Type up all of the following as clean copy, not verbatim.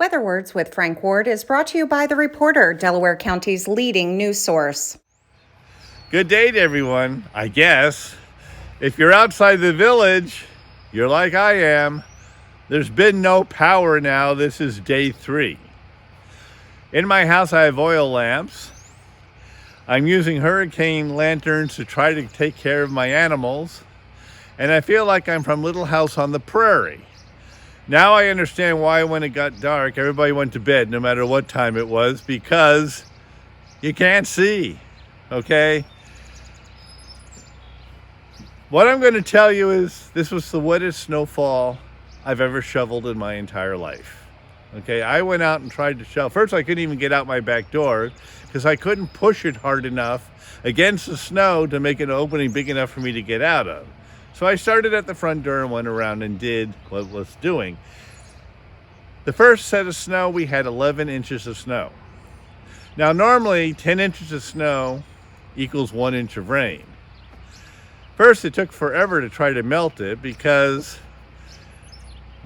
Weather Words with Frank Ward is brought to you by The Reporter, Delaware County's leading news source. Good day to everyone, I guess. If you're outside the village, you're like I am. There's been no power now. This is day 3. In my house, I have oil lamps. I'm using hurricane lanterns to try to take care of my animals. And I feel like I'm from Little House on the Prairie. Now I understand why when it got dark, everybody went to bed no matter what time it was, because you can't see, okay? What I'm going to tell you is this was the wettest snowfall I've ever shoveled in my entire life. Okay, I went out and tried to shovel. First, I couldn't even get out my back door because I couldn't push it hard enough against the snow to make an opening big enough for me to get out of. So I started at the front door and went around and did what I was doing. The first set of snow, we had 11 inches of snow. Now, normally 10 inches of snow equals 1 inch of rain. First, it took forever to try to melt it because,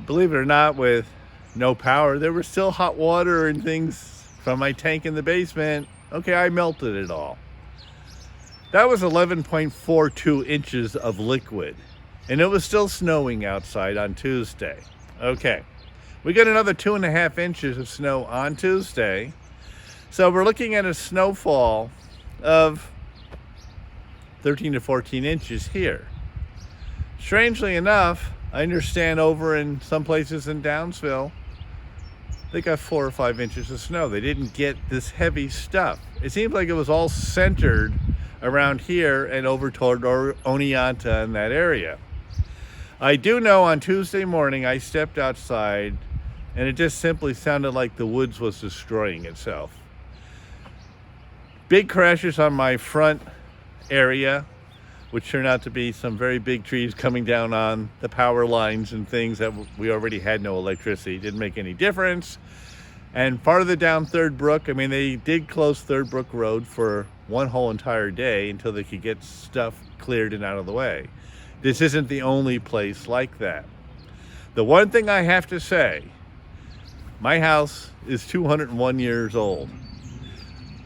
believe it or not, with no power, there was still hot water and things from my tank in the basement. Okay, I melted it all. That was 11.42 inches of liquid, and it was still snowing outside on Tuesday. Okay, we got another 2.5 inches of snow on Tuesday, so we're looking at a snowfall of 13 to 14 inches here. Strangely enough, I understand over in some places in Downsville, they got 4 or 5 inches of snow. They didn't get this heavy stuff. It seems like it was all centered around here and over toward Oneonta in that area. I do know on Tuesday morning I stepped outside and it just simply sounded like the woods was destroying itself. Big crashes on my front area, which turned out to be some very big trees coming down on the power lines and things that we already had no electricity. Didn't make any difference. And farther down Third Brook, I mean, they did close Third Brook Road for one whole entire day until they could get stuff cleared and out of the way. This isn't the only place like that. The one thing I have to say, my house is 201 years old.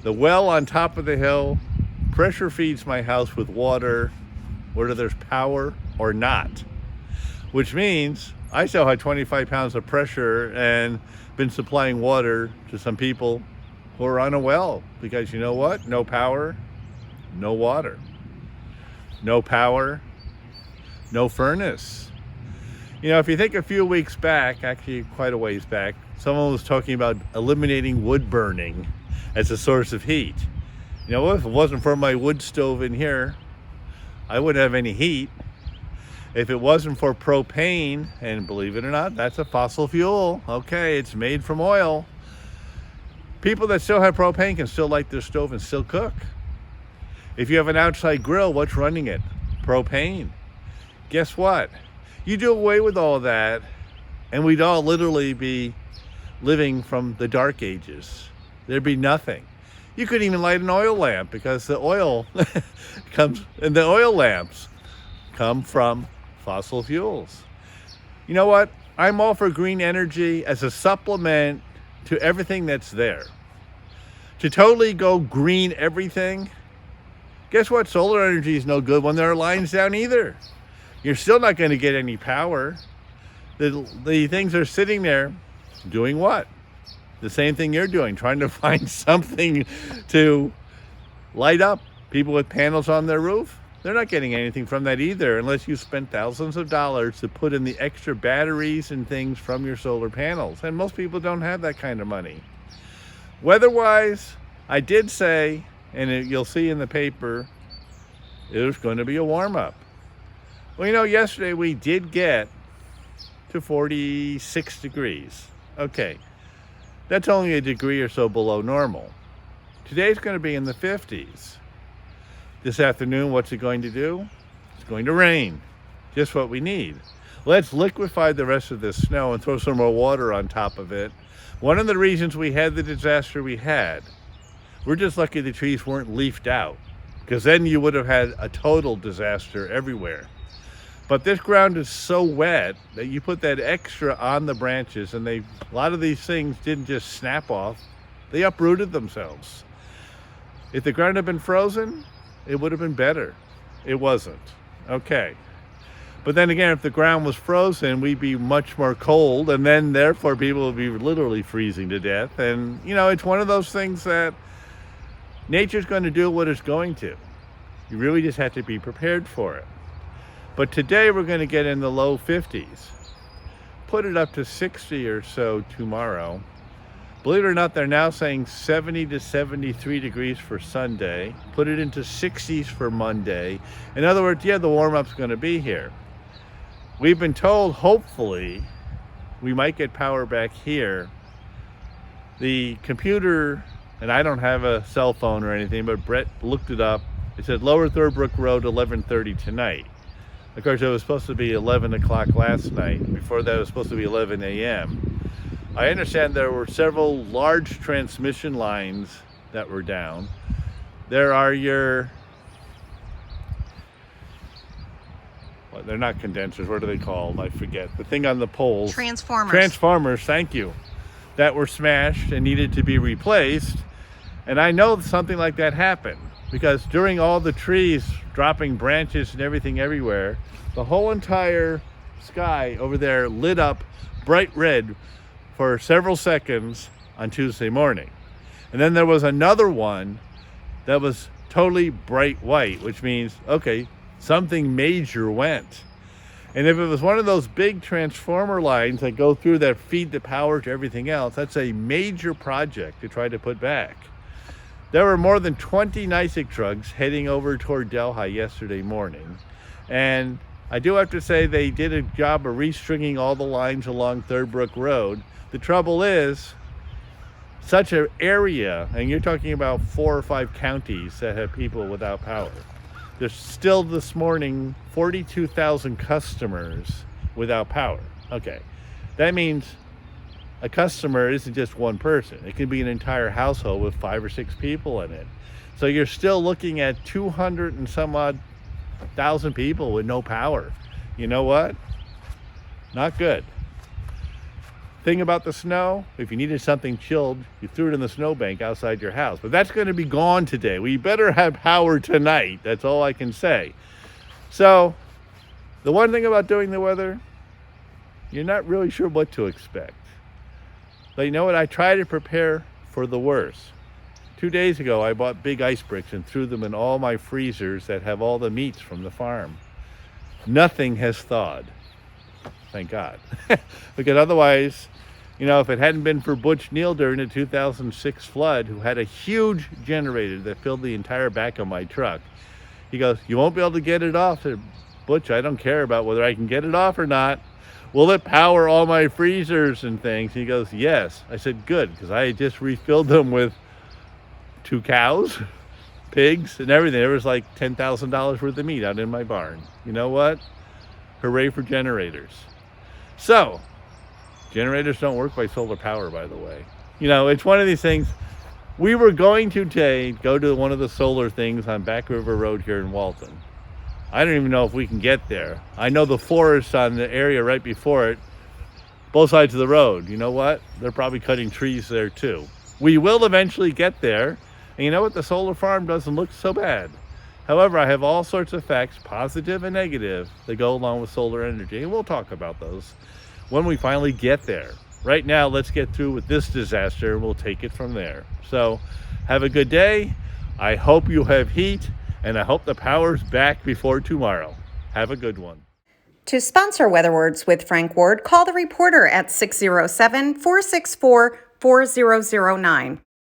The well on top of the hill pressure feeds my house with water, whether there's power or not, which means I still have 25 pounds of pressure and been supplying water to some people who are on a well, because you know what? No power, no water. No power, no furnace. You know, if you think a few weeks back, actually quite a ways back, someone was talking about eliminating wood burning as a source of heat. You know, if it wasn't for my wood stove in here, I wouldn't have any heat. If it wasn't for propane, and believe it or not, that's a fossil fuel. Okay, it's made from oil. People that still have propane can still light their stove and still cook. If you have an outside grill, what's running it? Propane. Guess what? You do away with all that, and we'd all literally be living from the dark ages. There'd be nothing. You couldn't even light an oil lamp because the oil comes, and the oil lamps come from fossil fuels. You know what? I'm all for green energy as a supplement to everything that's there. To totally go green everything, guess what? Solar energy is no good when there are lines down either. You're still not going to get any power. The things are sitting there doing what? The same thing you're doing, trying to find something to light up. People with panels on their roof, they're not getting anything from that either unless you spent thousands of dollars to put in the extra batteries and things from your solar panels. And most people don't have that kind of money. Weather-wise, I did say, and you'll see in the paper, it was going to be a warm-up. Well, you know, yesterday we did get to 46 degrees. Okay, that's only a degree or so below normal. Today's going to be in the 50s. This afternoon, what's it going to do? It's going to rain. Just what we need. Let's liquefy the rest of this snow and throw some more water on top of it. One of the reasons we had the disaster we had, we're just lucky the trees weren't leafed out, because then you would have had a total disaster everywhere. But this ground is so wet that you put that extra on the branches, and a lot of these things didn't just snap off, they uprooted themselves. If the ground had been frozen, it would have been better. It wasn't. Okay. But then again, if the ground was frozen, we'd be much more cold, and then therefore people would be literally freezing to death. And, it's one of those things that nature's going to do what it's going to. You really just have to be prepared for it. But today we're going to get in the low 50s. Put it up to 60 or so tomorrow. Believe it or not, they're now saying 70 to 73 degrees for Sunday. Put it into 60s for Monday. In other words, the warm-up's going to be here. We've been told, hopefully, we might get power back here. The computer, and I don't have a cell phone or anything, but Brett looked it up. It said Lower Third Brook Road, 11:30 tonight. Of course, it was supposed to be 11 o'clock last night. Before that, it was supposed to be 11 a.m. I understand there were several large transmission lines that were down. There are they're not condensers, what are they called? I forget. The thing on the poles. Transformers, thank you. That were smashed and needed to be replaced. And I know something like that happened because during all the trees dropping branches and everything everywhere, the whole entire sky over there lit up bright red for several seconds on Tuesday morning. And then there was another one that was totally bright white, which means, okay, something major went. And if it was one of those big transformer lines that go through that feed the power to everything else, that's a major project to try to put back. There were more than 20 NYSEG trucks heading over toward Delhi yesterday morning. And I do have to say they did a job of restringing all the lines along Third Brook Road. The trouble is, such an area, and you're talking about 4 or 5 counties that have people without power. There's still this morning 42,000 customers without power. Okay, that means a customer isn't just one person. It could be an entire household with 5 or 6 people in it. So you're still looking at 200 and some odd thousand people with no power. You know what? Not good. Thing about the snow, if you needed something chilled, you threw it in the snowbank outside your house. But that's going to be gone today. We better have power tonight. That's all I can say. So, the one thing about doing the weather, you're not really sure what to expect. But you know what? I try to prepare for the worst. 2 days ago, I bought big ice bricks and threw them in all my freezers that have all the meats from the farm. Nothing has thawed. Thank God. Because otherwise, if it hadn't been for Butch Neal during the 2006 flood, who had a huge generator that filled the entire back of my truck, he goes, "You won't be able to get it off." I said, "Butch, I don't care about whether I can get it off or not. Will it power all my freezers and things?" He goes, "Yes." I said, "Good," because I had just refilled them with 2 cows, pigs, and everything. There was like $10,000 worth of meat out in my barn. You know what? Hooray for generators. So, generators don't work by solar power, by the way. It's one of these things. We were going to today go to one of the solar things on Back River Road here in Walton. I don't even know if we can get there. I know the forest on the area right before it, both sides of the road. You know what? They're probably cutting trees there too. We will eventually get there. And you know what? The solar farm doesn't look so bad. However, I have all sorts of facts, positive and negative, that go along with solar energy. And we'll talk about those when we finally get there. Right now, let's get through with this disaster and we'll take it from there. So, have a good day. I hope you have heat, and I hope the power's back before tomorrow. Have a good one. To sponsor Weather Words with Frank Ward, call the reporter at 607-464-4009.